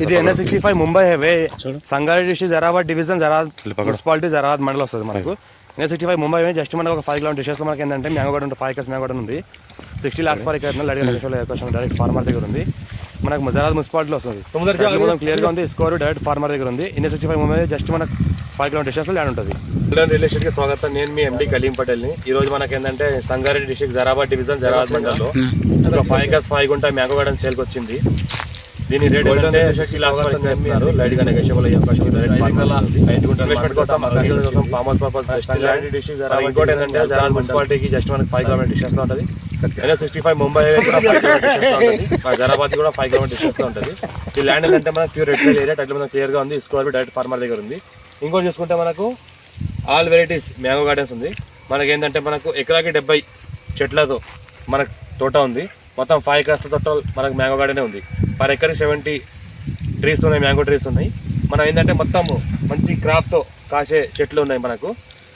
ఇది NH65 Mumbai highway Sangareddy district Zaheerabad division Zaheerabad municipality Zaheerabad మండలం వస్తుంది మనకు. NH65 ముంబై హైవే జస్ట్ మనకు ఒక 5 కిలోమీటర్ డిస్టెన్స్లో మనకి ఏంటంటే mango garden 5 acres mango garden ఉంది. 60 lakhs per acre direct farmer దగ్గర ఉంది. మనకు జరాబాద్ మున్సిపాలిటీలో వస్తుంది. మొత్తం క్లియర్గా ఉంది. స్కోర్ డైరెక్ట్ ఫార్మర్ దగ్గర ఉంది. NH65 ముంబై జస్ట్ మనకు 5 కిలోమీటర్ డిస్టెన్స్లో ల్యాండ్ ఉంటుంది. రియల్ ఎస్టేట్కి స్వాగతం. నేను మీ ఎండి కలీం పటేల్ని. ఈ రోజు మనకి ఏంటంటే సంగారెడ్డి డిస్ట్రిక్ట్ జరాబాద్ డివిజన్ జరాబాద్ మండలంలో 5 acres 5 గుంట మ్యాంగో గార్డెన్ సేల్కి వచ్చింది. దీని రేట్ ఏంటంటే 60 lakhs చెప్తున్నారు. లైట్ గా నెగోషియబుల్ అయ్యే అవకాశం ఉంది. ఇంకోటి ఏంటంటే జరాబాద్ మున్సిపాలిటీకి జస్ట్ మనకి 5 కిలోమీటర్ డిస్టెన్స్ లో ఉంటుంది. NH65 ముంబై జరాబాద్ కూడా 5 కిలోమీటర్ డిస్టెన్స్ లో ఉంటుంది. ఈ ల్యాండ్ ఏంటంటే మనకు ప్యూర్ రెడ్ ఏరియా టైటిల్ మనకు క్లియర్ గా ఉంది. స్క్వేర్ డైరెక్ట్ ఫార్మర్ దగ్గర ఉంది. ఇంకోటి చూసుకుంటే మనకు ఆల్ వెరైటీస్ మ్యాంగో గార్డెన్స్ ఉంది. మనకి ఏంటంటే మనకు ఎకరాకి 70 చెట్లతో మనకు తోట ఉంది. మొత్తం 5 acres టోటల్ మనకు మ్యాంగో గార్డెనే ఉంది. పర్ ఎకర్కి 70 ట్రీస్ ఉన్నాయి, మ్యాంగో ట్రీస్ ఉన్నాయి. మనం ఏంటంటే మొత్తం మంచి క్రాప్తో కాసే చెట్లు ఉన్నాయి. మనకు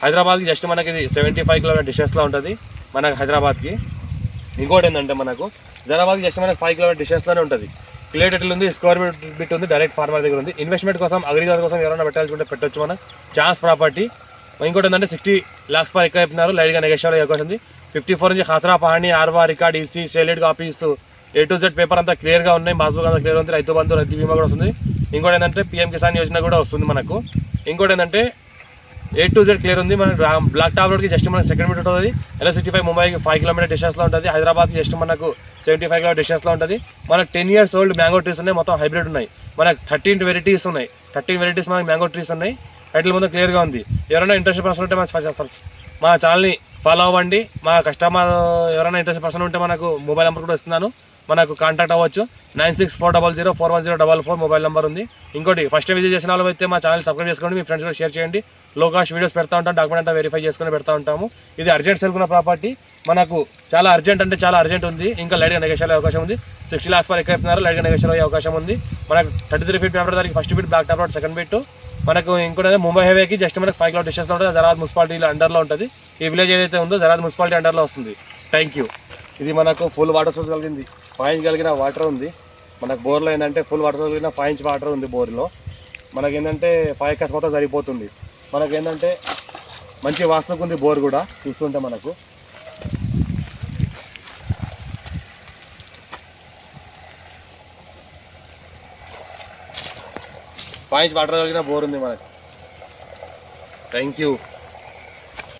హైదరాబాద్కి జస్ట్ మనకి ఇది 75 కిలోమీటర్ డిస్టెన్స్లో ఉంటుంది మనకు హైదరాబాద్కి. ఇంకోటి ఏంటంటే మనకు హైదరాబాద్కి జస్ట్ మనకి 5 కిలోమీటర్ డిస్టెన్స్లోనే ఉంటుంది. క్లియర్ టైటిల్ ఉంది, స్క్వేర్ బిట్ ఉంది, డైరెక్ట్ ఫార్మర్ దగ్గర ఉంది. ఇన్వెస్ట్మెంట్ కోసం అగ్రికల్చర్ కోసం ఎవరైనా పెట్టాల్సి పెట్టొచ్చు మన ఛాన్స్ ప్రాపర్టీ. ఇంకోటి ఏంటంటే 60 lakhs పర్ ఎకర్ చెప్పినారు. లైట్గా నెగోషియబుల్ అయ్యే అవకాశం ఉంది. 54 నుంచి ఖాసరా పహాణి ఆర్వా రికార్డ్ ఈసీ షేలెడ్ copies A to Z paper అంతా క్లియర్గా ఉన్నాయి. పాస్బుక్ అంతా క్లియర్ ఉంది. రైతు బంధు రైతు బీమా కూడా వస్తుంది. ఇంకోటి ఏంటంటే PM కిసాన్ యోజన కూడా వస్తుంది మనకు. ఇంకోటి ఏంటంటే A to Z క్లియర్ ఉంది. మన బ్లాక్ టాప్ రోడ్కి జస్ట్ మనకు సెకండ్ మీటర్ ఉంటుంది. NH65 ముంబైకి 5 కిలోమీటర్ డిస్టెన్స్లో ఉంటుంది. హైదరాబాద్కి జస్ట్ మనకు 75 కిలోమీటర్ డిస్టెన్స్లో ఉంటుంది. మనకు 10 years ఓల్డ్ మ్యాంగో ట్రీస్ ఉన్నాయి. మొత్తం హైబ్రిడ్ ఉన్నాయి. మనకు 13 వెరైటీస్ ఉన్నాయి. 13 వెరైటీస్ మనకి మ్యాంగో ట్రీస్ ఉన్నాయి. టైటిల్ మొత్తం క్లియర్గా ఉంది. ఎవరైనా ఇంట్రెస్ట్ పర్సన్ ఉంటే మా ఛానల్ని ఫాలో అవ్వండి. మా కస్టమర్ ఎవరైనా ఇంట్రెస్ట్ పర్సన్ ఉంటే మనకు మొబైల్ నెంబర్ కూడా ఇస్తున్నాను. మనకు కాంటాక్ట్ అవ్వచ్చు. 9640041044 మొబైల్ నెంబర్ ఉంది. ఇంకోటి ఫస్ట్ విజిట్ చేసిన వాళ్ళు అయితే మా ఛానల్ సబ్స్క్రైబ్ చేసుకోండి. మీ ఫ్రెండ్స్ కూడా షేర్ చేయండి. లో కాస్ట్ వీడియోస్ పెడతా ఉంటాం. డాక్యుమెంట్ అంతా వెరిఫై చేసుకుని పెడతా ఉంటాము. ఇది అర్జెంట్ సెల్కున్న ప్రాపర్టీ. మనకు చాలా అర్జెంట్ అంటే చాలా అర్జెంట్ ఉంది. ఇంకా లైట్గా నెగోషియల్ అయ్యే అవకాశం ఉంది. 60 lakhs పర్ ఎకర్ చెప్తున్నారు. లైట్గా నెగోషియల్ అయ్యే అవకాశం ఉంది. మనకు 33 feet పేపర్ దానికి first feet black top road second feet. మనకు ఇంకోటి ముంబై హైవేకి జస్ట్ మనకు 5 కిలోమీటర్ డిస్టెన్స్లో ఉంటుంది. జరాబాద్ మున్సిపాలిటీ అండర్లో ఉంటుంది. ఈ విలేజ్ ఏదైతే ఉందో జరాబాద్ మున్సిపాలిటీ అండర్లో వస్తుంది. Thank you. ఇది మనకు ఫుల్ వాటర్ సోర్స్ కలిగింది. 5 inch కలిగిన వాటర్ ఉంది. మనకు బోర్లో ఏంటంటే ఫుల్ వాటర్ సోర్స్ కలిగిన 5 inch వాటర్ ఉంది బోర్లో. మనకి ఏంటంటే 5 acres మొత్తం సరిపోతుంది. మనకి ఏంటంటే మంచి వాస్తుకు ఉంది బోర్ కూడా చూస్తుంటే మనకు. ఫైవ్ ఇంచ్ వాటర్ కలిగిన బోర్ ఉంది మనకు. Thank you.